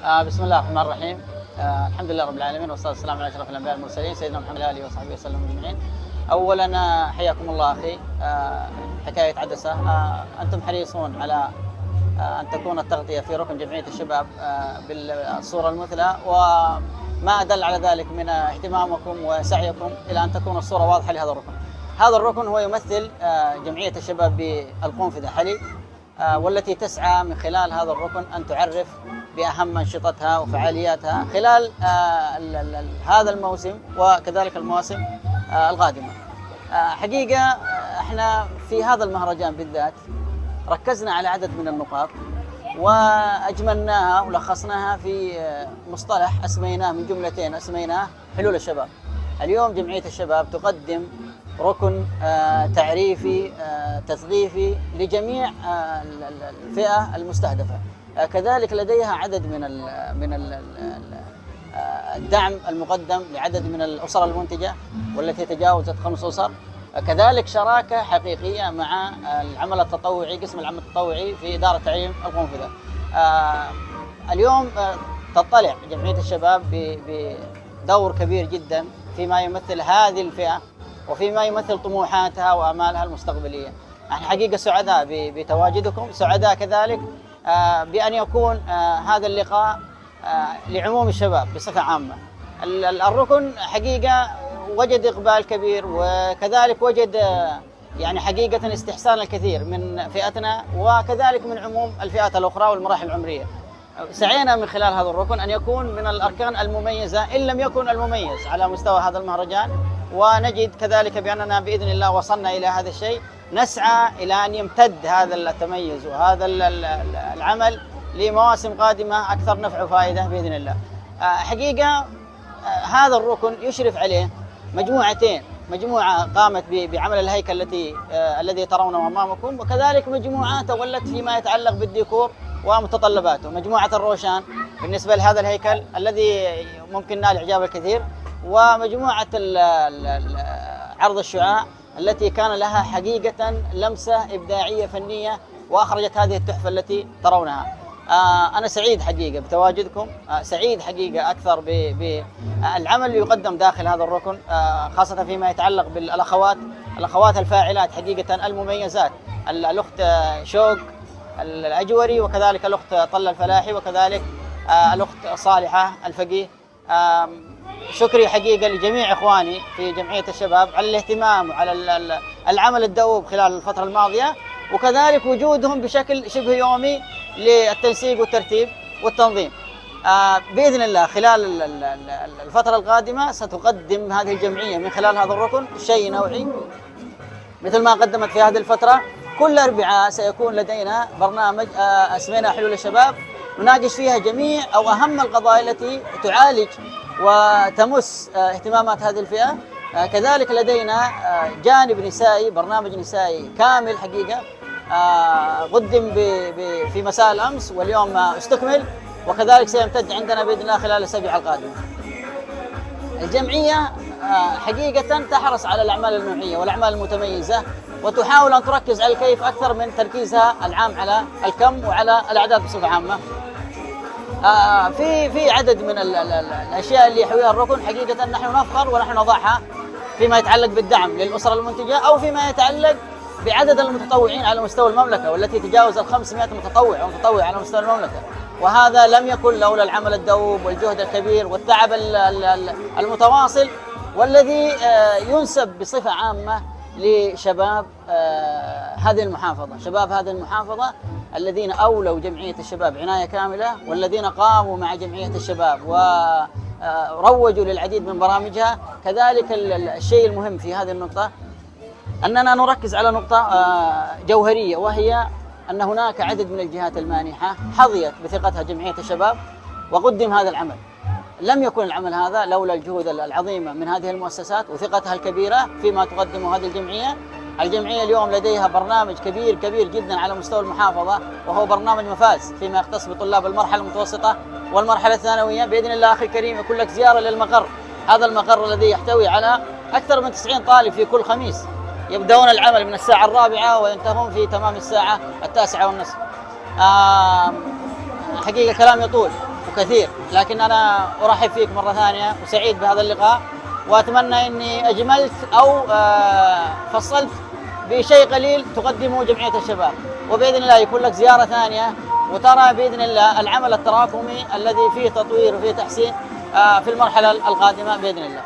بسم الله الرحمن الرحيم. الحمد لله رب العالمين، والصلاة والسلام على أشرف الأنبياء والمرسلين سيدنا محمد وعلى آله وصحبه وسلم أجمعين. أولا حياكم الله أخي. حكاية عدسة، أنتم حريصون على أن تكون التغطية في ركن جمعية الشباب بالصورة المثلى، وما أدل على ذلك من اهتمامكم وسعيكم إلى أن تكون الصورة واضحة لهذا الركن. هذا الركن هو يمثل جمعية الشباب بالقنفذة حلي، والتي تسعى من خلال هذا الركن أن تعرف بأهم أنشطتها وفعالياتها خلال هذا الموسم وكذلك المواسم القادمة. حقيقة احنا في هذا المهرجان بالذات ركزنا على عدد من النقاط وأجملناها ولخصناها في مصطلح أسميناه من جملتين، أسميناه حلول الشباب. اليوم جمعية الشباب تقدم ركن تعريفي تثقيفي لجميع الفئة المستهدفة. كذلك لديها عدد من الدعم المقدم لعدد من الأسر المنتجة والتي تجاوزت 5 أسر. كذلك شراكة حقيقية مع العمل التطوعي، قسم العمل التطوعي في إدارة تعليم القنفذة. اليوم تطلع جمعية الشباب بدور كبير جدا فيما يمثل هذه الفئة وفيما يمثل طموحاتها وآمالها المستقبلية. نحن حقيقة سعداء بتواجدكم، سعداء كذلك بأن يكون هذا اللقاء لعموم الشباب بصفة عامة. الركن حقيقة وجد إقبال كبير، وكذلك وجد يعني حقيقة استحسان الكثير من فئتنا وكذلك من عموم الفئات الأخرى والمراحل العمرية. سعينا من خلال هذا الركن أن يكون من الأركان المميزة إن لم يكن المميز على مستوى هذا المهرجان، ونجد كذلك بأننا بإذن الله وصلنا إلى هذا الشيء. نسعى إلى أن يمتد هذا التميز وهذا العمل لمواسم قادمة أكثر نفع وفائدة بإذن الله. حقيقة هذا الركن يشرف عليه مجموعتين، مجموعة قامت بعمل الهيكل الذي ترونه أمامكم، وكذلك مجموعة تولت فيما يتعلق بالديكور ومتطلباته. مجموعة الروشان بالنسبة لهذا الهيكل الذي ممكن نال إعجاب الكثير، ومجموعة عرض الشعاع التي كان لها حقيقة لمسة إبداعية فنية وأخرجت هذه التحفة التي ترونها. أنا سعيد حقيقة بتواجدكم، سعيد حقيقة أكثر بالعمل اللي يقدم داخل هذا الركن، خاصة فيما يتعلق بالأخوات الفاعلات حقيقة المميزات، الأخت شوق الأجوري، وكذلك الأخت طلة الفلاحي، وكذلك الأخت صالحة الفقيه. شكري حقيقة لجميع إخواني في جمعية الشباب على الاهتمام وعلى العمل الدؤوب خلال الفترة الماضية، وكذلك وجودهم بشكل شبه يومي للتنسيق والترتيب والتنظيم. بإذن الله خلال الفترة القادمة ستقدم هذه الجمعية من خلال هذا الركن شيء نوعي مثل ما قدمت في هذه الفترة. كل أربعاء سيكون لدينا برنامج أسميناه حلول الشباب، نناقش فيها جميع أو أهم القضايا التي تعالج وتمس اهتمامات هذه الفئة. كذلك لدينا جانب نسائي، برنامج نسائي كامل حقيقة قدم في مساء الأمس واليوم استكمل، وكذلك سيمتد عندنا بإذن الله خلال الأسابيع القادمة. الجمعية حقيقة تحرص على الأعمال النوعية والأعمال المتميزة، وتحاول أن تركز على الكيف أكثر من تركيزها العام على الكم وعلى الأعداد بصفة عامة. في عدد من الأشياء اللي يحويها الركن حقيقة نحن نفخر ونحن نضعها فيما يتعلق بالدعم للأسر المنتجة، أو فيما يتعلق بعدد المتطوعين على مستوى المملكة، والتي تجاوز 500 متطوع ومتطوع على مستوى المملكة. وهذا لم يكن لولا العمل الدؤوب والجهد الكبير والتعب المتواصل، والذي ينسب بصفة عامة لشباب هذه المحافظة، شباب هذه المحافظة الذين أولوا جمعية الشباب عناية كاملة، والذين قاموا مع جمعية الشباب وروجوا للعديد من برامجها. كذلك الشيء المهم في هذه النقطة أننا نركز على نقطة جوهرية، وهي أن هناك عدد من الجهات المانحة حظيت بثقتها جمعية الشباب وقدم هذا العمل. لم يكن العمل هذا لولا الجهود العظيمة من هذه المؤسسات وثقتها الكبيرة فيما تقدمه هذه الجمعية. الجمعية اليوم لديها برنامج كبير جدا على مستوى المحافظة، وهو برنامج مفاز فيما يختص بطلاب المرحلة المتوسطة والمرحلة الثانوية. بإذن الله أخي الكريم يكون لك زيارة للمقر، هذا المقر الذي يحتوي على أكثر من 90 طالب في كل خميس، يبدأون العمل من الساعة 4 وينتهون في تمام الساعة 9:30. حقيقة كلام يطول، وكثير، لكن أنا أرحب فيك مرة ثانية وسعيد بهذا اللقاء، وأتمنى أني أجملت أو فصلت بشيء قليل تقدمه جمعية الشباب، وبإذن الله يكون لك زيارة ثانية وترى بإذن الله العمل التراكمي الذي فيه تطوير وفيه تحسين في المرحلة القادمة بإذن الله.